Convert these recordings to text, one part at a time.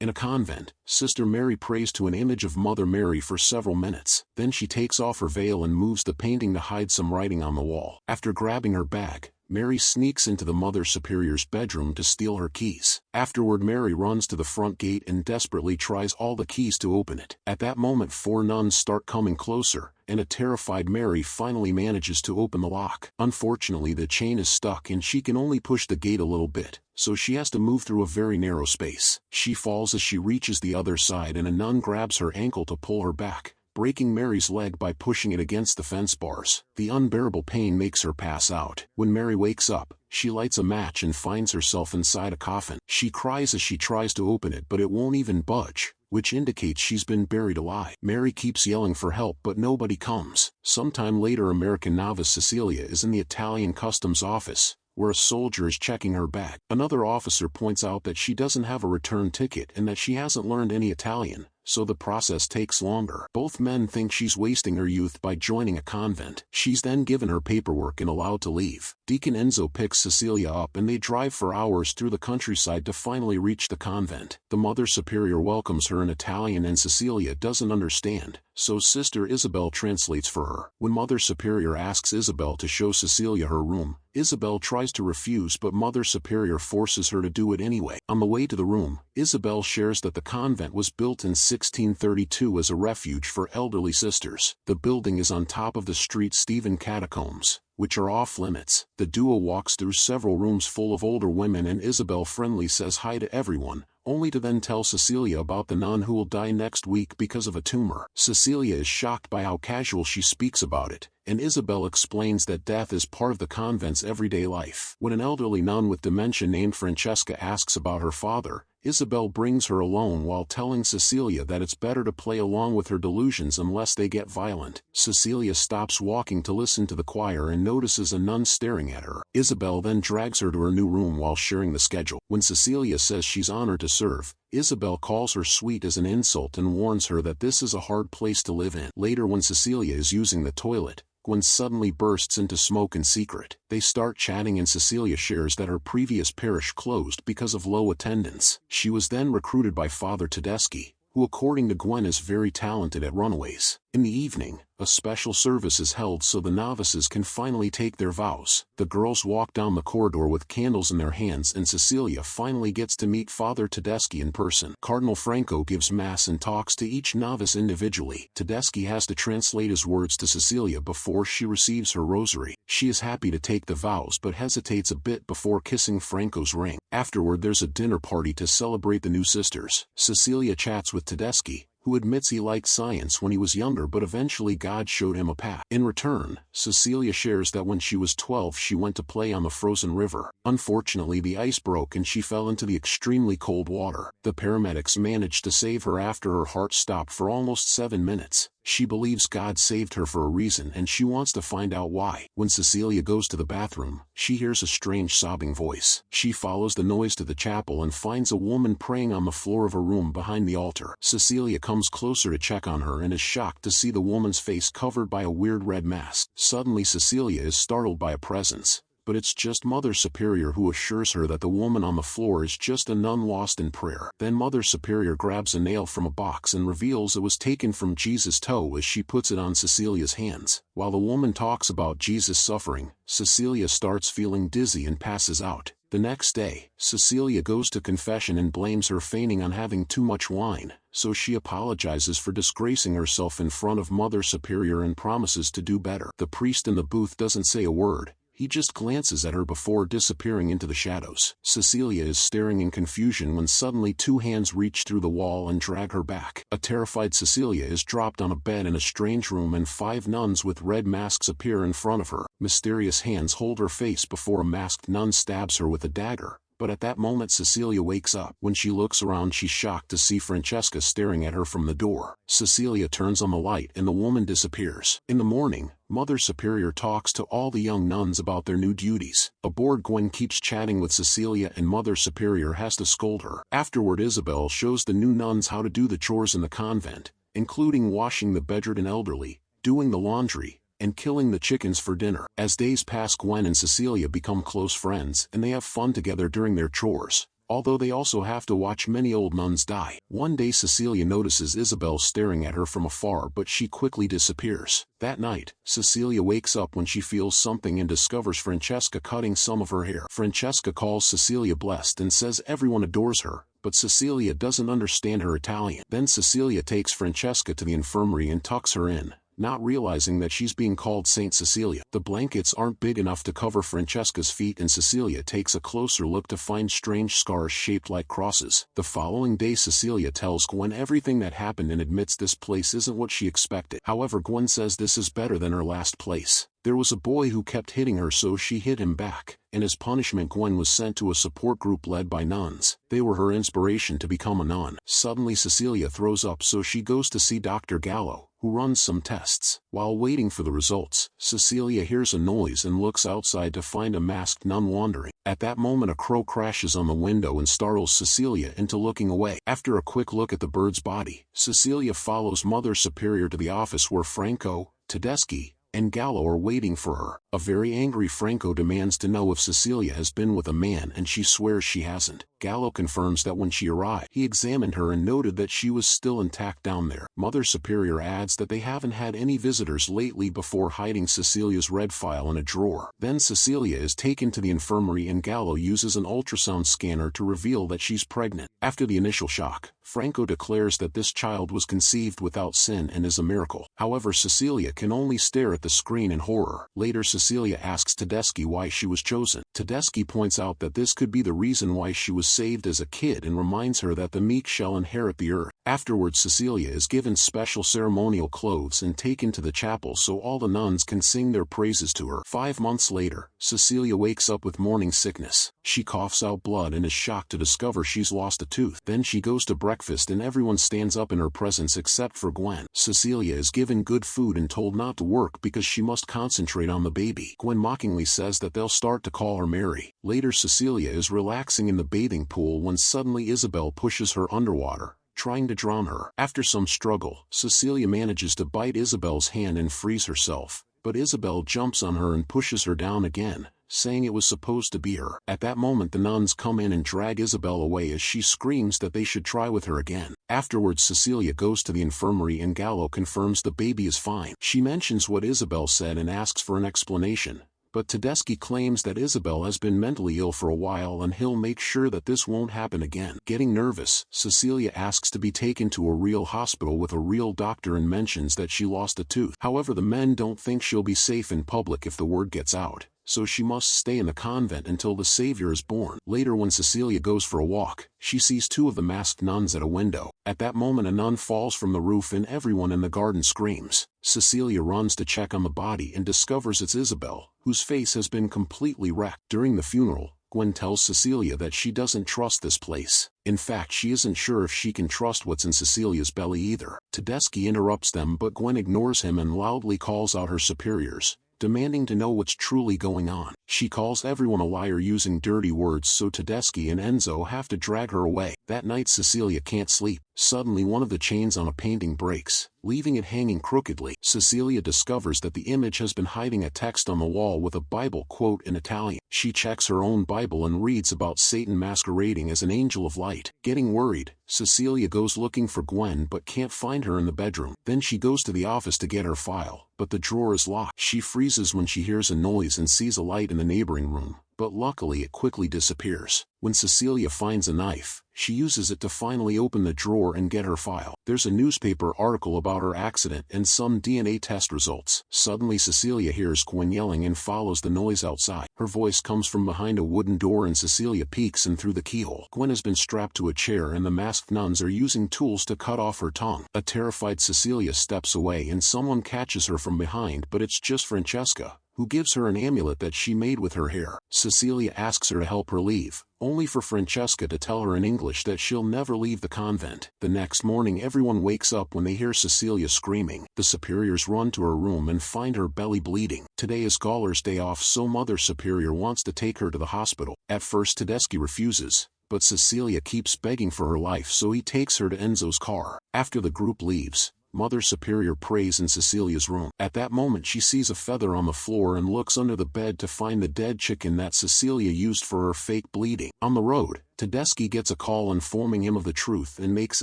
In a convent, Sister Mary prays to an image of Mother Mary for several minutes. Then she takes off her veil and moves the painting to hide some writing on the wall. After grabbing her bag, Mary sneaks into the Mother Superior's bedroom to steal her keys. Afterward, Mary runs to the front gate and desperately tries all the keys to open it. At that moment, 4 nuns start coming closer, and a terrified Mary finally manages to open the lock. Unfortunately, the chain is stuck and she can only push the gate a little bit, so she has to move through a very narrow space. She falls as she reaches the other side, and a nun grabs her ankle to pull her back, breaking Mary's leg by pushing it against the fence bars. The unbearable pain makes her pass out. When Mary wakes up, she lights a match and finds herself inside a coffin. She cries as she tries to open it, but it won't even budge, which indicates she's been buried alive. Mary keeps yelling for help, but nobody comes. Sometime later, American novice Cecilia is in the Italian customs office, where a soldier is checking her bag. Another officer points out that she doesn't have a return ticket and that she hasn't learned any Italian, so the process takes longer. Both men think she's wasting her youth by joining a convent. She's then given her paperwork and allowed to leave. Deacon Enzo picks Cecilia up and they drive for hours through the countryside to finally reach the convent. The Mother Superior welcomes her in Italian and Cecilia doesn't understand, so Sister Isabel translates for her. When Mother Superior asks Isabel to show Cecilia her room, Isabel tries to refuse, but Mother Superior forces her to do it anyway. On the way to the room, Isabel shares that the convent was built in 1632 as a refuge for elderly sisters. The building is on top of the St. Stephen catacombs, which are off limits. The duo walks through several rooms full of older women, and Isabel friendly says hi to everyone, only to then tell Cecilia about the nun who will die next week because of a tumor. Cecilia is shocked by how casual she speaks about it, and Isabel explains that death is part of the convent's everyday life. When an elderly nun with dementia named Francesca asks about her father, Isabel brings her alone while telling Cecilia that it's better to play along with her delusions unless they get violent. Cecilia stops walking to listen to the choir and notices a nun staring at her. Isabel then drags her to her new room while sharing the schedule. When Cecilia says she's honored to serve, Isabel calls her sweet as an insult and warns her that this is a hard place to live in. Later, when Cecilia is using the toilet, Gwen suddenly bursts into smoke in secret. They start chatting and Cecilia shares that her previous parish closed because of low attendance. She was then recruited by Father Tedeschi, who according to Gwen is very talented at runaways. In the evening, a special service is held so the novices can finally take their vows. The girls walk down the corridor with candles in their hands and Cecilia finally gets to meet Father Tedeschi in person. Cardinal Franco gives mass and talks to each novice individually. Tedeschi has to translate his words to Cecilia before she receives her rosary. She is happy to take the vows but hesitates a bit before kissing Franco's ring. Afterward, there's a dinner party to celebrate the new sisters. Cecilia chats with Tedeschi, who admits he liked science when he was younger but eventually God showed him a path. In return, Cecilia shares that when she was 12 she went to play on the frozen river. Unfortunately, the ice broke and she fell into the extremely cold water. The paramedics managed to save her after her heart stopped for almost 7 minutes. She believes God saved her for a reason and she wants to find out why. When Cecilia goes to the bathroom, she hears a strange sobbing voice. She follows the noise to the chapel and finds a woman praying on the floor of a room behind the altar. Cecilia comes closer to check on her and is shocked to see the woman's face covered by a weird red mask. Suddenly Cecilia is startled by a presence, but it's just Mother Superior, who assures her that the woman on the floor is just a nun lost in prayer. Then Mother Superior grabs a nail from a box and reveals it was taken from Jesus' toe as she puts it on Cecilia's hands. While the woman talks about Jesus' suffering, Cecilia starts feeling dizzy and passes out. The next day, Cecilia goes to confession and blames her fainting on having too much wine, so she apologizes for disgracing herself in front of Mother Superior and promises to do better. The priest in the booth doesn't say a word. He just glances at her before disappearing into the shadows. Cecilia is staring in confusion when suddenly 2 hands reach through the wall and drag her back. A terrified Cecilia is dropped on a bed in a strange room and 5 nuns with red masks appear in front of her. Mysterious hands hold her face before a masked nun stabs her with a dagger. But at that moment Cecilia wakes up. When she looks around, she's shocked to see Francesca staring at her from the door. Cecilia turns on the light and the woman disappears. In the morning, Mother Superior talks to all the young nuns about their new duties. Aboard, Gwen keeps chatting with Cecilia and Mother Superior has to scold her. Afterward, Isabel shows the new nuns how to do the chores in the convent, including washing the bedridden elderly, doing the laundry, and killing the chickens for dinner. As days pass, Gwen and Cecilia become close friends and they have fun together during their chores. although they also have to watch many old nuns die. One day Cecilia notices Isabel staring at her from afar, but she quickly disappears. That night, Cecilia wakes up when she feels something and discovers Francesca cutting some of her hair. Francesca calls Cecilia blessed and says everyone adores her, but Cecilia doesn't understand her Italian. Then Cecilia takes Francesca to the infirmary and tucks her in, not realizing that she's being called Saint Cecilia. The blankets aren't big enough to cover Francesca's feet, and Cecilia takes a closer look to find strange scars shaped like crosses. The following day Cecilia tells Gwen everything that happened and admits this place isn't what she expected. However, Gwen says this is better than her last place. There was a boy who kept hitting her, so she hit him back, and as punishment Gwen was sent to a support group led by nuns. They were her inspiration to become a nun. Suddenly Cecilia throws up, so she goes to see Dr. Gallo, who runs some tests. While waiting for the results, Cecilia hears a noise and looks outside to find a masked nun wandering. At that moment a crow crashes on the window and startles Cecilia into looking away. After a quick look at the bird's body, Cecilia follows Mother Superior to the office where Franco, Tedeschi, and Gallo are waiting for her. A very angry Franco demands to know if Cecilia has been with a man, and she swears she hasn't. Gallo confirms that when she arrived, he examined her and noted that she was still intact down there. Mother Superior adds that they haven't had any visitors lately before hiding Cecilia's red file in a drawer. Then Cecilia is taken to the infirmary and Gallo uses an ultrasound scanner to reveal that she's pregnant. After the initial shock, Franco declares that this child was conceived without sin and is a miracle. However, Cecilia can only stare at the screen in horror. Later Cecilia asks Tedeschi why she was chosen. Tedeschi points out that this could be the reason why she was saved as a kid and reminds her that the meek shall inherit the earth. Afterwards Cecilia is given special ceremonial clothes and taken to the chapel so all the nuns can sing their praises to her. 5 months later, Cecilia wakes up with morning sickness. She coughs out blood and is shocked to discover she's lost a tooth. Then she goes to breakfast and everyone stands up in her presence except for Gwen. Cecilia is given good food and told not to work because she must concentrate on the baby. Gwen mockingly says that they'll start to call her Mary. Later Cecilia is relaxing in the bathing pool when suddenly Isabel pushes her underwater, trying to drown her. After some struggle, Cecilia manages to bite Isabel's hand and frees herself, but Isabel jumps on her and pushes her down again, saying it was supposed to be her. At that moment the nuns come in and drag Isabel away as she screams that they should try with her again. Afterwards Cecilia goes to the infirmary and Gallo confirms the baby is fine. She mentions what Isabel said and asks for an explanation, but Tedeschi claims that Isabel has been mentally ill for a while and he'll make sure that this won't happen again. Getting nervous, Cecilia asks to be taken to a real hospital with a real doctor and mentions that she lost a tooth. However, the men don't think she'll be safe in public if the word gets out, so she must stay in the convent until the Savior is born. Later when Cecilia goes for a walk, she sees 2 of the masked nuns at a window. At that moment a nun falls from the roof and everyone in the garden screams. Cecilia runs to check on the body and discovers it's Isabel, whose face has been completely wrecked. During the funeral, Gwen tells Cecilia that she doesn't trust this place. In fact, she isn't sure if she can trust what's in Cecilia's belly either. Tedeschi interrupts them, but Gwen ignores him and loudly calls out her superiors, demanding to know what's truly going on. She calls everyone a liar using dirty words, so Tedeschi and Enzo have to drag her away. That night Cecilia can't sleep. Suddenly one of the chains on a painting breaks, leaving it hanging crookedly. Cecilia discovers that the image has been hiding a text on the wall with a Bible quote in Italian. She checks her own Bible and reads about Satan masquerading as an angel of light. Getting worried, Cecilia goes looking for Gwen but can't find her in the bedroom. Then she goes to the office to get her file, but the drawer is locked. She freezes when she hears a noise and sees a light in the neighboring room, but luckily it quickly disappears. When Cecilia finds a knife, she uses it to finally open the drawer and get her file. There's a newspaper article about her accident and some DNA test results. Suddenly Cecilia hears Gwen yelling and follows the noise outside. Her voice comes from behind a wooden door and Cecilia peeks in through the keyhole. Gwen has been strapped to a chair and the masked nuns are using tools to cut off her tongue. A terrified Cecilia steps away and someone catches her from behind, but it's just Francesca, who gives her an amulet that she made with her hair. Cecilia asks her to help her leave, only for Francesca to tell her in English that she'll never leave the convent. The next morning everyone wakes up when they hear Cecilia screaming. The superiors run to her room and find her belly bleeding. Today is Galler's day off, so Mother Superior wants to take her to the hospital. At first Tedeschi refuses, but Cecilia keeps begging for her life, so he takes her to Enzo's car. After the group leaves, Mother Superior prays in Cecilia's room. At that moment she sees a feather on the floor and looks under the bed to find the dead chicken that Cecilia used for her fake bleeding. On the road, Tedeschi gets a call informing him of the truth and makes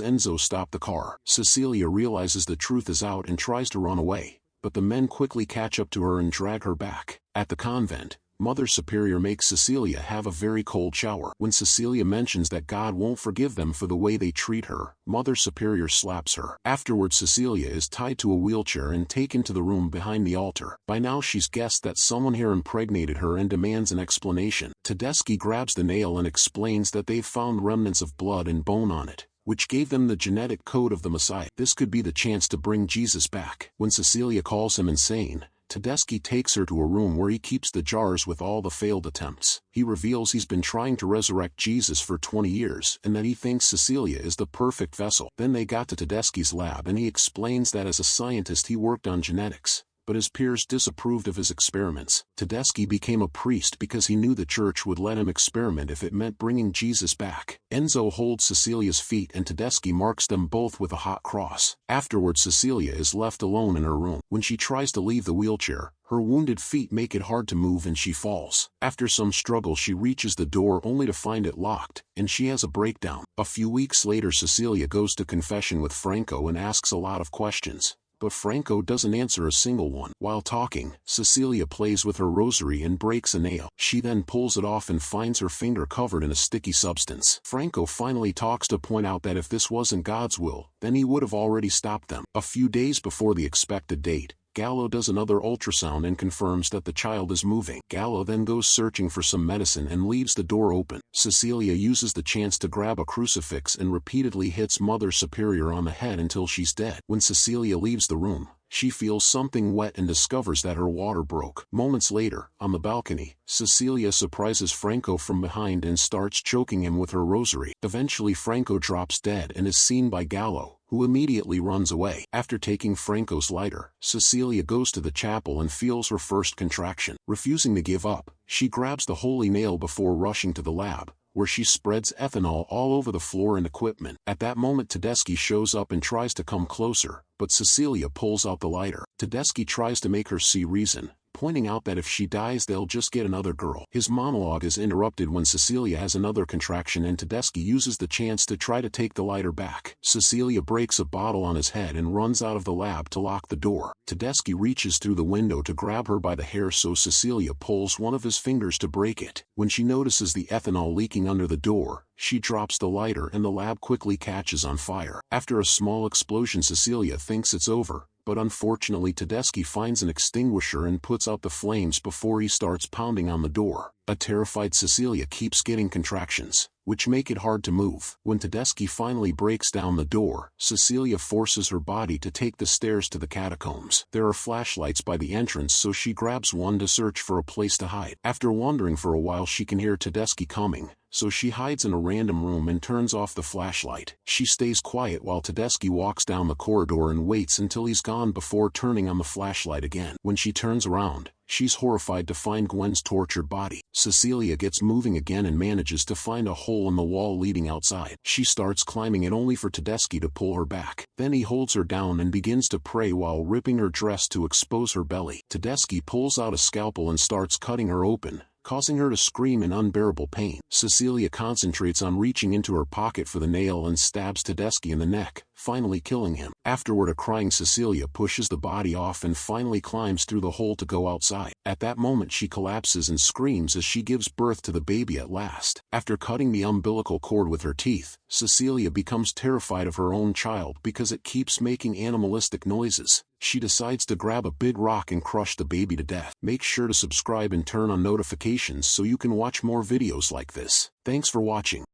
Enzo stop the car. Cecilia realizes the truth is out and tries to run away, but the men quickly catch up to her and drag her back. At the convent, Mother Superior makes Cecilia have a very cold shower. When Cecilia mentions that God won't forgive them for the way they treat her, Mother Superior slaps her. Afterwards Cecilia is tied to a wheelchair and taken to the room behind the altar. By now she's guessed that someone here impregnated her and demands an explanation. Tedeschi grabs the nail and explains that they've found remnants of blood and bone on it, which gave them the genetic code of the Messiah. This could be the chance to bring Jesus back. When Cecilia calls him insane, Tedeschi takes her to a room where he keeps the jars with all the failed attempts. He reveals he's been trying to resurrect Jesus for 20 years and that he thinks Cecilia is the perfect vessel. Then they got to Tedeschi's lab and he explains that as a scientist he worked on genetics, but his peers disapproved of his experiments. Tedeschi became a priest because he knew the church would let him experiment if it meant bringing Jesus back. Enzo holds Cecilia's feet and Tedeschi marks them both with a hot cross. Afterwards Cecilia is left alone in her room. When she tries to leave the wheelchair, her wounded feet make it hard to move and she falls. After some struggle she reaches the door only to find it locked, and she has a breakdown. A few weeks later Cecilia goes to confession with Franco and asks a lot of questions, but Franco doesn't answer a single one. While talking, Cecilia plays with her rosary and breaks a nail. She then pulls it off and finds her finger covered in a sticky substance. Franco finally talks to point out that if this wasn't God's will, then he would have already stopped them. A few days before the expected date, Gallo does another ultrasound and confirms that the child is moving. Gallo then goes searching for some medicine and leaves the door open. Cecilia uses the chance to grab a crucifix and repeatedly hits Mother Superior on the head until she's dead. When Cecilia leaves the room, she feels something wet and discovers that her water broke. Moments later, on the balcony, Cecilia surprises Franco from behind and starts choking him with her rosary. Eventually Franco drops dead and is seen by Gallo, who immediately runs away. After taking Franco's lighter, Cecilia goes to the chapel and feels her first contraction. Refusing to give up, she grabs the holy nail before rushing to the lab, where she spreads ethanol all over the floor and equipment. At that moment Tedeschi shows up and tries to come closer, but Cecilia pulls out the lighter. Tedeschi tries to make her see reason, pointing out that if she dies they'll just get another girl. His monologue is interrupted when Cecilia has another contraction and Tedeschi uses the chance to try to take the lighter back. Cecilia breaks a bottle on his head and runs out of the lab to lock the door. Tedeschi reaches through the window to grab her by the hair, so Cecilia pulls one of his fingers to break it. When she notices the ethanol leaking under the door, she drops the lighter and the lab quickly catches on fire. After a small explosion Cecilia thinks it's over, but unfortunately Tedeschi finds an extinguisher and puts out the flames before he starts pounding on the door. A terrified Cecilia keeps getting contractions, which make it hard to move. When Tedeschi finally breaks down the door, Cecilia forces her body to take the stairs to the catacombs. There are flashlights by the entrance, so she grabs one to search for a place to hide. After wandering for a while she can hear Tedeschi coming, so she hides in a random room and turns off the flashlight. She stays quiet while Tedeschi walks down the corridor and waits until he's gone before turning on the flashlight again. When she turns around, she's horrified to find Gwen's tortured body. Cecilia gets moving again and manages to find a hole in the wall leading outside. She starts climbing it only for Tedeschi to pull her back. Then he holds her down and begins to pray while ripping her dress to expose her belly. Tedeschi pulls out a scalpel and starts cutting her open, causing her to scream in unbearable pain. Cecilia concentrates on reaching into her pocket for the nail and stabs Tedeschi in the neck, finally killing him. Afterward, a crying Cecilia pushes the body off and finally climbs through the hole to go outside. At that moment she collapses and screams as she gives birth to the baby at last. After cutting the umbilical cord with her teeth, Cecilia becomes terrified of her own child because it keeps making animalistic noises. She decides to grab a big rock and crush the baby to death. Make sure to subscribe and turn on notifications so you can watch more videos like this. Thanks for watching.